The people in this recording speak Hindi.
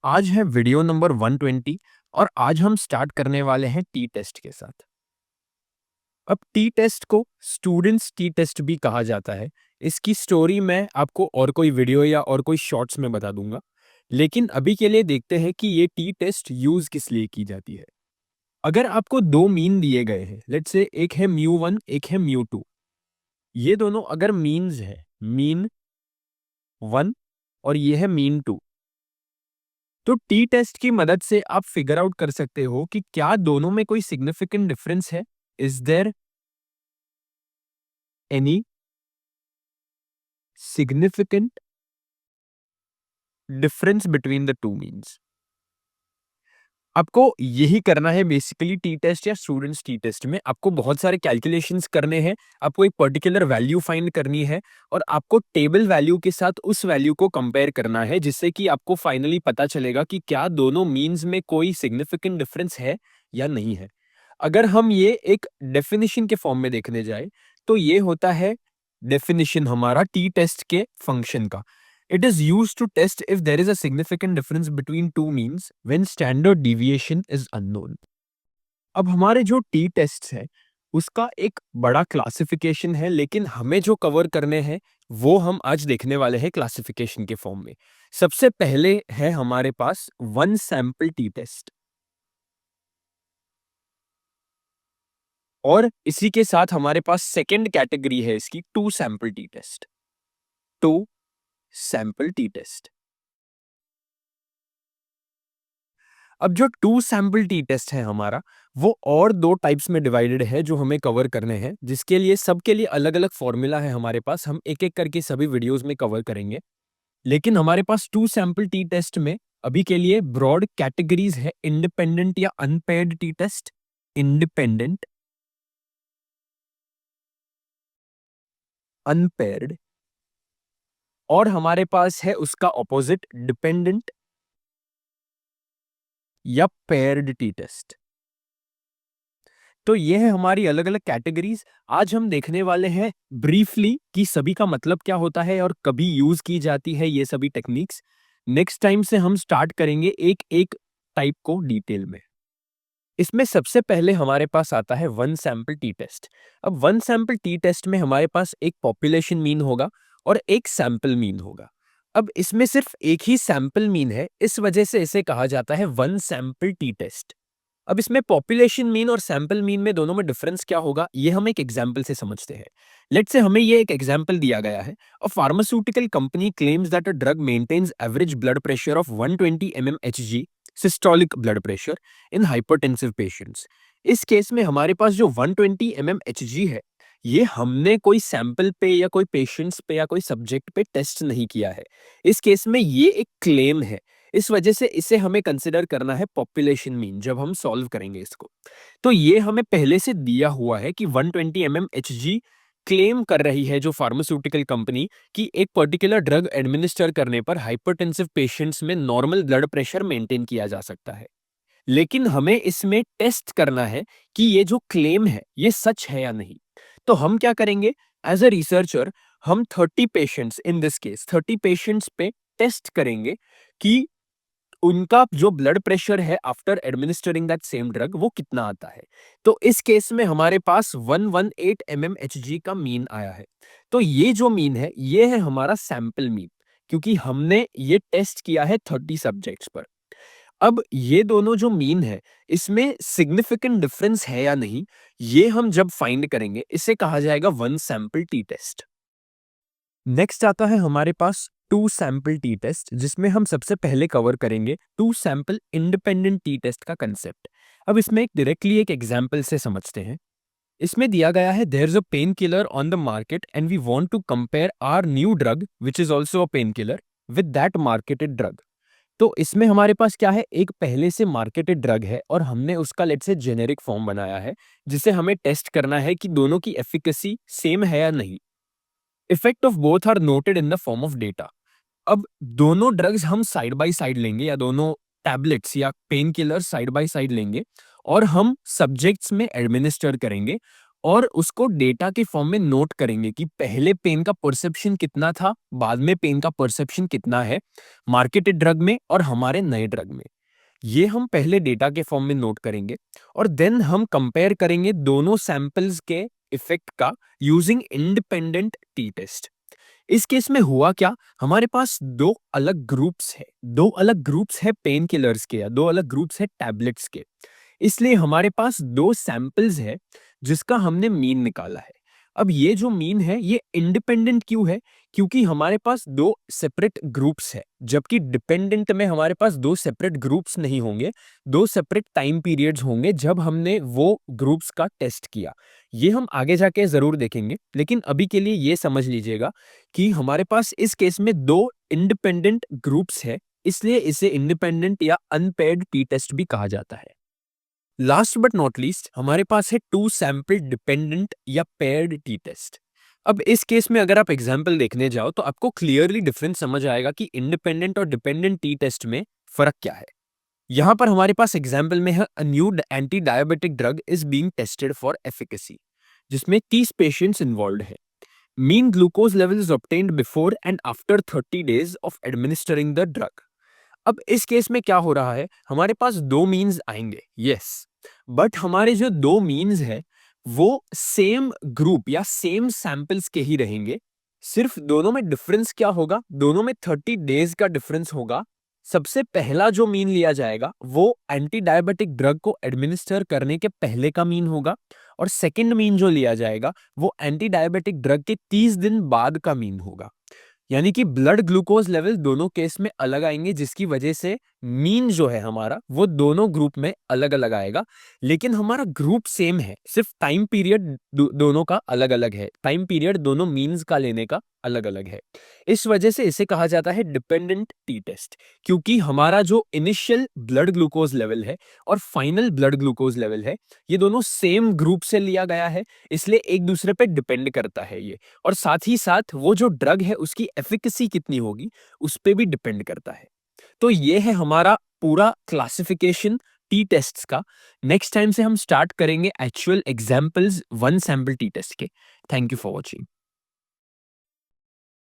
आज है वीडियो नंबर 120 और आज हम स्टार्ट करने वाले हैं टी टेस्ट के साथ। अब टी टेस्ट को स्टूडेंट्स टी टेस्ट भी कहा जाता है। इसकी स्टोरी मैं आपको और कोई वीडियो या और कोई शॉर्ट्स में बता दूंगा, लेकिन अभी के लिए देखते हैं कि ये टी टेस्ट यूज किस लिए की जाती है। अगर आपको दो मीन दिए गए हैं, लेट्स से एक है म्यू 1 एक है म्यू 2, ये दोनों अगर मीन्स है, मीन 1 और ये है मीन 2, तो टी टेस्ट की मदद से आप फिगर आउट कर सकते हो कि क्या दोनों में कोई सिग्निफिकेंट डिफरेंस है। Is there any significant difference between the two means. आपको यही करना है बेसिकली टी टेस्ट या स्टूडेंट्स टी टेस्ट में। आपको बहुत सारे कैलकुलेशंस करने हैं, आपको एक पर्टिकुलर वैल्यू फाइंड करनी है और आपको टेबल वैल्यू के साथ उस वैल्यू को कंपेयर करना है, जिससे कि आपको फाइनली पता चलेगा कि क्या दोनों मीन्स में कोई सिग्निफिकेंट डिफरेंस है या नहीं है। अगर हम ये एक डेफिनेशन के फॉर्म में देखने जाए तो ये होता है डेफिनेशन हमारा टी टेस्ट के फंक्शन का। It is used to test if there is a significant difference between two means when standard deviation is unknown. अब हमारे जो टी टेस्ट है उसका एक बड़ा क्लासिफिकेशन है, लेकिन हमें जो कवर करने हैं वो हम आज देखने वाले हैं क्लासिफिकेशन के फॉर्म में। सबसे पहले है हमारे पास वन सैंपल टी टेस्ट, और इसी के साथ हमारे पास सेकेंड कैटेगरी है इसकी two sample T test. Two sample T test. अब जो टू सैंपल टी टेस्ट है हमारा, वो और दो टाइप्स में डिवाइडेड है जो हमें कवर करने हैं, जिसके लिए सबके लिए अलग अलग फॉर्मूला है हमारे पास। हम एक एक करके सभी वीडियोस में कवर करेंगे, लेकिन हमारे पास टू सैंपल टी टेस्ट में अभी के लिए ब्रॉड कैटेगरीज है इंडिपेंडेंट या unpaired T test, independent, unpaired, और हमारे पास है उसका ऑपोजिट डिपेंडेंट या पेयर्ड टी टेस्ट। तो ये है हमारी अलग अलग कैटेगरीज। आज हम देखने वाले हैं ब्रीफली कि सभी का मतलब क्या होता है और कभी यूज की जाती है ये सभी टेक्निक्स। नेक्स्ट टाइम से हम स्टार्ट करेंगे एक एक टाइप को डिटेल में। इसमें सबसे पहले हमारे पास आता है वन सैंपल टी टेस्ट। अब वन सैंपल टी टेस्ट में हमारे पास एक पॉपुलेशन मीन होगा और एक सैंपल मीन होगा। अब इसमें सिर्फ एक ही सैंपल मीन है, इस वजह से इसे कहा जाता है वन सैंपल टी टेस्ट। अब इसमें पॉपुलेशन मीन और सैंपल मीन में दोनों में डिफरेंस क्या होगा, ये हम एक एग्जांपल से समझते हैं। लेट्स से हमें ये एक एग्जांपल दिया गया है। A pharmaceutical company claims that a drug maintains average blood pressure of 120 mmHg systolic blood pressure in hypertensive patients. इस केस में हमारे पास जो 120 mmHg है, ये हमने कोई सैंपल पे या कोई पेशेंट्स पे या कोई सब्जेक्ट पे टेस्ट नहीं किया है। इस केस में ये एक क्लेम है, इस वजह से इसे हमें कंसिडर करना है पॉपुलेशन मीन जब हम सॉल्व करेंगे इसको। तो ये हमें पहले से दिया हुआ है कि 120 mmHg क्लेम कर रही है जो फार्मास्यूटिकल कंपनी कि एक पर्टिकुलर ड्रग एडमिनिस्टर करने पर हाइपरटेंसिव पेशेंट्स में नॉर्मल ब्लड प्रेशर मेंटेन किया जा सकता है। लेकिन हमें इसमें टेस्ट करना है कि ये जो क्लेम है ये सच है या नहीं। तो हम क्या करेंगे, एज अ रिसर्चर हम 30 patients, in this case 30 patients पे टेस्ट करेंगे कि उनका जो ब्लड प्रेशर है after administering that same drug वो कितना आता है। तो इस केस में हमारे पास 118 mmHg का मीन आया है। तो ये जो मीन है ये है हमारा सैंपल मीन, क्योंकि हमने ये टेस्ट किया है 30 सब्जेक्ट्स पर। अब ये दोनों जो मीन है इसमें सिग्निफिकेंट डिफरेंस है या नहीं, ये हम जब फाइंड करेंगे इसे कहा जाएगा one sample T test. Next आता है हमारे पास टू सैंपल टी टेस्ट, जिसमें हम सबसे पहले कवर करेंगे two sample independent T test का कंसेप्ट। अब इसमें एक डायरेक्टली एक एग्जांपल से समझते हैं। इसमें दिया गया है there is a pain killer on the market and we want to compare our new drug which is also a pain killer with that marketed drug. तो इसमें हमारे पास क्या है, एक पहले से मार्केटेड ड्रग है और हमने उसका लेट्स से जेनेरिक फॉर्म बनाया है, जिसे हमें टेस्ट करना है कि दोनों की एफिकेसी सेम है या नहीं। Effect of both are noted in the form of data. अब दोनों ड्रग्स हम साइड बाय साइड लेंगे या दोनों टैबलेट्स या pain killer side by side लेंगे और हम सब्जेक्ट्स में एडमिनिस्टर करेंगे और उसको डेटा के फॉर्म में नोट करेंगे कि पहले पेन का परसेप्शन कितना था, बाद में पेन का परसेप्शन कितना है, मार्केटेड ड्रग में और हमारे नए ड्रग में। ये हम पहले डेटा के फॉर्म में नोट करेंगे और देन हम कंपेयर करेंगे दोनों सैंपल्स के इफेक्ट का यूजिंग इंडिपेंडेंट टी टेस्ट। इस केस में हुआ क्या, हमारे पास दो अलग ग्रुप्स है पेन किलर्स के या दो अलग ग्रुप्स है टैबलेट्स के। इसलिए हमारे पास दो सैंपल्स है जिसका हमने मीन निकाला है। अब ये जो मीन है ये इंडिपेंडेंट क्यों है? क्योंकि हमारे पास दो सेपरेट ग्रुप्स है, जबकि डिपेंडेंट में हमारे पास दो सेपरेट ग्रुप्स नहीं होंगे, दो सेपरेट टाइम पीरियड्स होंगे जब हमने वो ग्रुप्स का टेस्ट किया। ये हम आगे जाके जरूर देखेंगे, लेकिन अभी के लिए ये समझ लीजिएगा कि हमारे पास इस केस में दो इंडिपेंडेंट ग्रुप्स है, इसलिए इसे इंडिपेंडेंट या अनपेयर्ड टी टेस्ट भी कहा जाता है। लास्ट बट नॉट लीस्ट हमारे पास है टू सैंपल डिपेंडेंट या पेयर्ड टी टेस्ट। अब इस केस में अगर आप एग्जाम्पल देखने जाओ तो आपको क्लियरली डिफरेंस समझ आएगा कि इंडिपेंडेंट और डिपेंडेंट टी टेस्ट में फर्क क्या है। यहां पर हमारे पास एग्जाम्पल में है a new anti diabetic drug is being tested for efficacy, जिसमें 30 पेशेंट्स इन्वॉल्व है। Mean glucose level is obtained before and after 30 days of administering the drug. अब इस केस में क्या हो रहा है, हमारे पास दो मीन्स आएंगे, यस, बट हमारे जो दो मीन्स है वो सेम ग्रुप या सेम सैंपल्स के ही रहेंगे। सिर्फ दोनों में डिफरेंस क्या होगा, दोनों में 30 डेज का डिफरेंस होगा। सबसे पहला जो मीन लिया जाएगा वो एंटी डायबिटिक ड्रग को एडमिनिस्टर करने के पहले का मीन होगा, और सेकंड मीन जो लिया जाएगा वो एंटी डायबिटिक ड्रग के 30 दिन बाद का मीन होगा। यानी कि ब्लड ग्लूकोज लेवल दोनों केस में अलग आएंगे, जिसकी वजह से मीन जो है हमारा वो दोनों ग्रुप में अलग अलग आएगा। लेकिन हमारा ग्रुप सेम है, सिर्फ टाइम पीरियड दोनों का अलग अलग है, टाइम पीरियड दोनों मीन्स का लेने का अलग अलग है। इस वजह से इसे कहा जाता है डिपेंडेंट टी टेस्ट, क्योंकि हमारा जो इनिशियल ब्लड ग्लूकोज लेवल है और फाइनल ब्लड ग्लूकोज लेवल है ये दोनों सेम ग्रुप से लिया गया है, इसलिए एक दूसरे पे डिपेंड करता है ये। और साथ ही साथ वो जो ड्रग है उसकी एफिकेसी कितनी होगी उस पे भी डिपेंड करता है। तो ये है हमारा पूरा क्लासिफिकेशन टी टेस्ट्स का। नेक्स्ट टाइम से हम स्टार्ट करेंगे actual examples one sample T test के। Thank you for watching.